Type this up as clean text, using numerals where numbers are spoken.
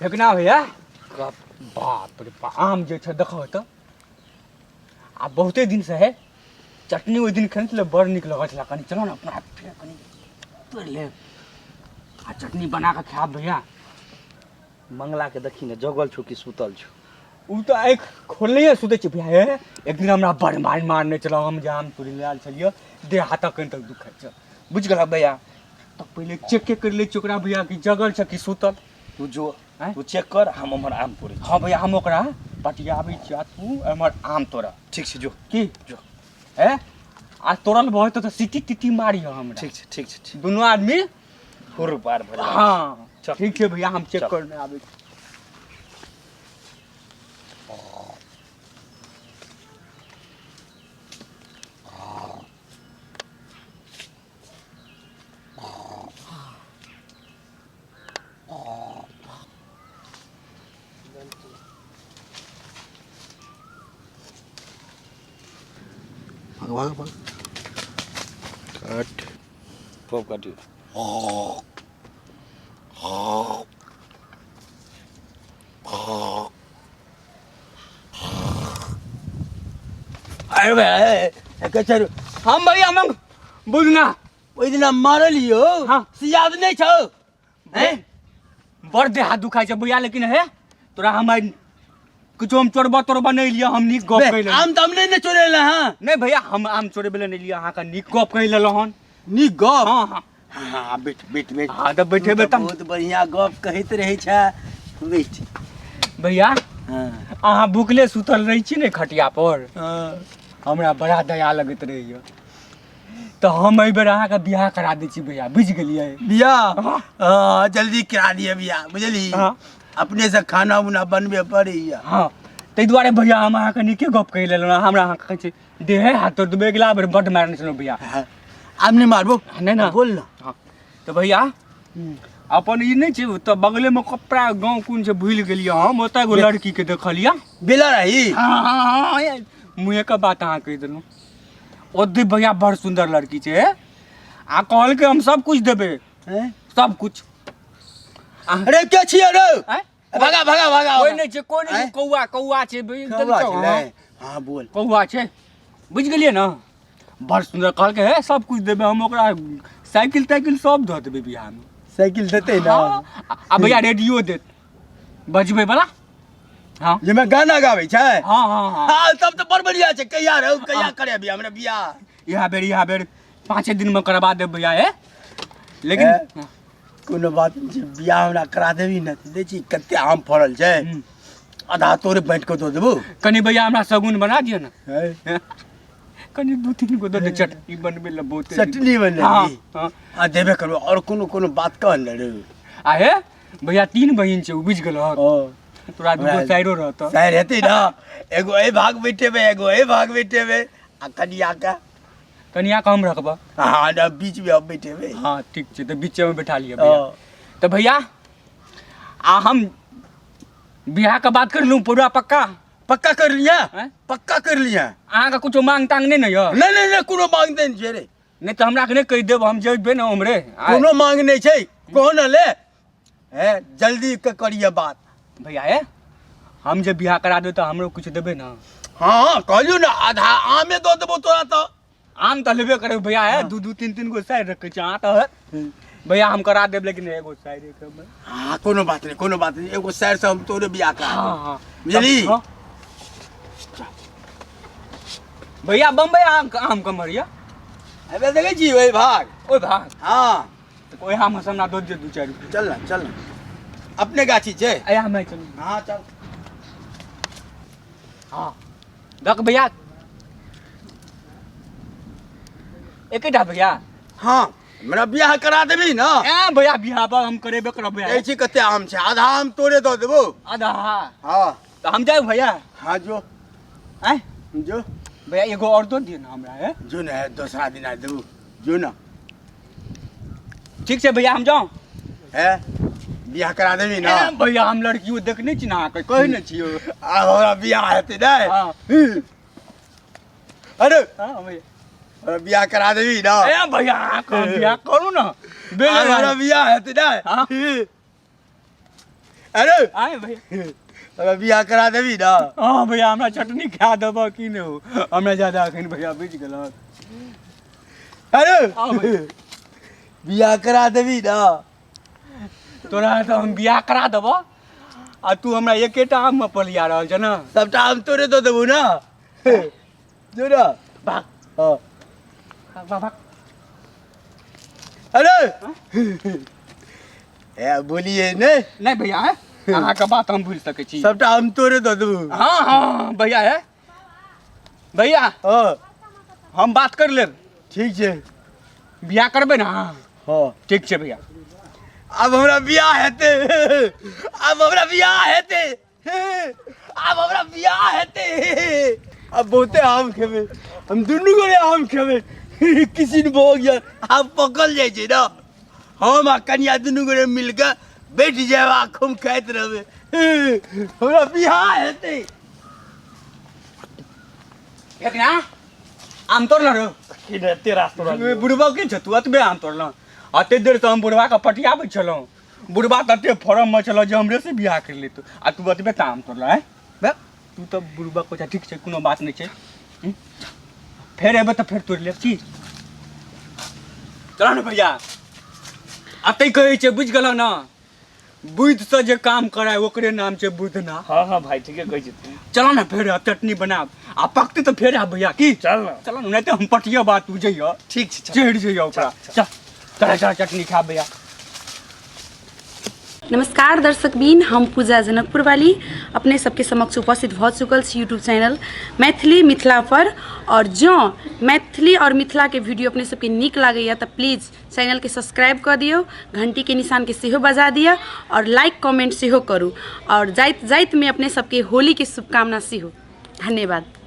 फेंकना भैया बाप रे बाप आम जे छै देखो तो आ बहुते दिन से है चटनी ओहि दिन खेने छलै बड़ नीक लगल छलै कनी चलो ना अपना हाथ कनी तोड़ ले आ चटनी बना के खाब भैया मंगला के देखी ने जगल छौ कि सुतल छौ उ तो आँख खोलने सुते छै भैया हे एक दिन हमरा बड़ मारने चलो हम जाम तोड़ी लाल छलियो देह हाथ कन तक दुखै छै बुझ गेल भैया तो पहले चेक कर ले चोकरा भैया कि जगल छै कि सुतल तू जो तू चेक कर हम हमर आम तोड़े हाँ भैया हम ओकरा पटियाबै छियै तू हमर आम तोड़ा ठीक छै जो की जो है आ तोड़ल बहुत तो सीटी टीटी मारी हम ठीक छै दोनों आदमी हुर पार भर हाँ ठीक छै भैया हम चेक करने आबै छी भाग कट खूब काटियो अरे भाई कचर हम भैया हम बुझना ओइ दिन मारलियो हाँ से याद नहीं छौ हैं बड़ देह हाथ दुखाय छै भैया लेकिन है तोरा हम कुछ हम चोरबा नहीं लिया हम नीक गप कइले आम तो हमने ने चोरेला हां नहीं भैया हम आम चोरे बेले नहीं लिया अहाँ का नीक गप कइले हन नीक गप हाँ हाँ हां बैठ हाँ तो बैठे तब बहुत बढ़िया गप कहत रहे छ बैठ भैया हां अहाँ भूखले सुतल रही छी ने खटिया पर हां हमरा बड़ा दया लगत रहिए तो हम एहि बेर अहाँ का बियाह करा दै छी भैया बुझ गेलिए बियाह हां जल्दी करा दिए बियाह बुझली हाँ अपने से खाना उना बनबे पड़ैया हाँ ताहि दुआरे भैया हम अहाँके नीके गप कहि लेलहुँ हमरा अहाँके कहै छै देहे हाथ तोड़ देबै अगिला बेर बड्ड मारने छलहुँ भैया आम नहीं मारबो नहीं ना बोल ना हाँ तो भैया अपन ई नहीं छै तो बगलेमे कपड़ा गाँव कोन छै भूलि गेलियै हम ओतऽ एगो लड़कीके देखलियै बेला रही हाँ हाँ हाँ मुँहेके बात अहाँ कहि देलहुँ ओतऽ भैया बड़ सुन्दर लड़की छै आ कहलकै हम सब कुछ देबै सब कुछ अरे क्या छियै रे भागा भागा भागा कोई नहीं छै कोई नहीं कौआ छै हाँ बोल कौआ छै बुझ गेलियै ना बड़ सुन्दर कहलकै हे सब कुछ देबै हम ओकरा साइकिल ताइकिल सब दऽ देबै बियाहमे साइकिल देते ना आ भैया रेडियो देत बजबै वाला हाँ जे मैं गाना गाबै छै हाँ हाँ हाँ हाँ तब तो बड़ बढ़िया छै कहिया रहो कहिया करे अभी हमरा बियाह इहा बेर 5 दिन में करवा देब भैया है लेकिन कोनो बात नहीं छै बियाह हमरा करा देबी न दे छी कते आम फड़ल छै आधा तोरे बांट के दो देबो कनी भैया हमरा सगुन बना दियो ना कनी 2-3 गो दे चटनी बनबे ल बहुत चटनी बने हाँ आ देबे करबो और कोनो बात कह न रे आ हे भैया 3 बहिन छै उ बुझ गेल तोरा दुगो साइरो रहत साइर हेतै ना एगो ए भाग बैठेबे एगो ए भाग बैठेबे आ कनिया का कनिया कम रखबा हाँ ना बीच में अब बैठेबे हाँ ठीक छै तो बीच में बैठा लिया भैया तो भैया आ हम बियाह का बात कर लूं पूरा पक्का कर लिया पक्का कर लिया अहाँ का कुछ मांग तांग नहीं न यो नहीं कोनो मांग नहीं छै रे नहीं तो हमरा के नहीं कहि देब हम जेबे ना हमरे कोनो मांग नहीं छै कहो न ले है जल्दी के करिए बात भैया है हम जब बियाह करा दे तो हमरो कुछ देबे ना हाँ कहलियो ना आधा आमे दो देबो तोरा तो आम तो लेबे करे भैया है 2-3 गो साइड रखे छै अहाँ तो भैया हम करा देब लेकिन एगो साइड के हाँ कोनो बात नहीं एगो साइड से हम तोरे बियाह करा हाँ हाँ बुझली भैया बम्बई आम कमरिया अबे देखे छी ओए भाग हाँ तो ओए हम हमरा दो दे 2-4 रुपया चल ना अपने गाछी छै आया मैं चल हाँ चल हाँ देख भैया एकेटा भैया हाँ मेरा बियाह करा देबी ना ए भैया बियाह बा हम करेबे करब भैया ए छी कते आम छै आधा आम तोरे दो देबो आधा हाँ तो हम जाए भैया हाँ जो हैं जो भैया एगो और दो दियो ना हमरा है जो ना दूसरा दिन आ देबो जो ना ठीक छै भैया हम जाऊं है बियाह करा देबी ना भैया हम लड़कियों देखने छी ना कहि न छियो आ हमरा बियाह हेतै नै हाँ अरे हाँ भैया हमरा बियाह करा देबी ना ए भैया बियाह करू ना हमरा बियाह हेतै नै हाँ अरे आए भैया हमरा बियाह करा देबी ना हाँ भैया हमरा चटनी खा देबह कि नहीं हो हमरा ज्यादा अखन भैया बुझ गेल अरे हाँ भैया बियाह करा देबी ना तोरा तो हम बियाह करा देबह आ तू हमरा एकेटा आम में पलिया रहल छ ना सबटा हम तोरे दऽ देबौ ना जो ना भाग हाँ भाग भाग अरे ए बोलिए ने नहीं भैया है अहाँके बात हम बुझि सकै छी सबटा हम तोरे दऽ देबौ हाँ हाँ भैया है भैया हाँ हम बात कर लेब ठीक छै बियाह करबै ना हाँ ठीक छै भैया अब हमरा बियाह हेतै अब हमरा बियाह हेतै अब हमरा बियाह हेतै अब बहुते आम खेबै हम दुनू गोरे आम खेबै किसी ने भऽ गया आम पकल जाइ छै ना हम आ कनिया दुनू गोरे मिल कऽ बैठ जाएब आ खूब खाइत रहबै हमरा बियाह हेतै एक ना आम तोड़ल रो तेरा तोरा बुढ़बा के छ तू अतबे आम तोड़ल अते देर से हम बुढ़वा के पटियाबै छलहुँ बुढ़वा तते फॉर्म में छल जे हमरे से बियाह कर लेतौ आ तू अतबे त आम तोड़ल है बे तू तो बुढ़बा को ठीक छै कोनो बात नहीं छै फेर एबै तऽ फेर तोड़ लेब की चल ना भैया अतै कहै छै बुझ गेलौ ना बुद्धि से जे काम कराय ओकरे नाम छै बुद्ध ना हाँ हाँ भाई ठीके कहै छै तू चलो ना फेर चटनी बनाब आ पकते तो फेर आब भैया की चल ना चलो नहीं तो हम पटिया बात बुझैया ठीक छै चढ़ जइया ओकरा चल चल चल चटनी खा भैया नमस्कार दर्शक बीन हम पूजा जनकपुर वाली अपने सबके समक्ष उपस्थित भऽ चुकल छी यूट्यूब चैनल मैथिली मिथिला पर और जँ मैथिली और मिथिला के वीडियो अपने सबके नीक लागैया तऽ प्लीज चैनल के सब्सक्राइब कऽ दियौ घंटी के निशान के सेहो बजा दिया और लाइक कमेंट सेहो करू और जाइत जाइत में अपने सबके होली के शुभकामना सेहो धन्यवाद।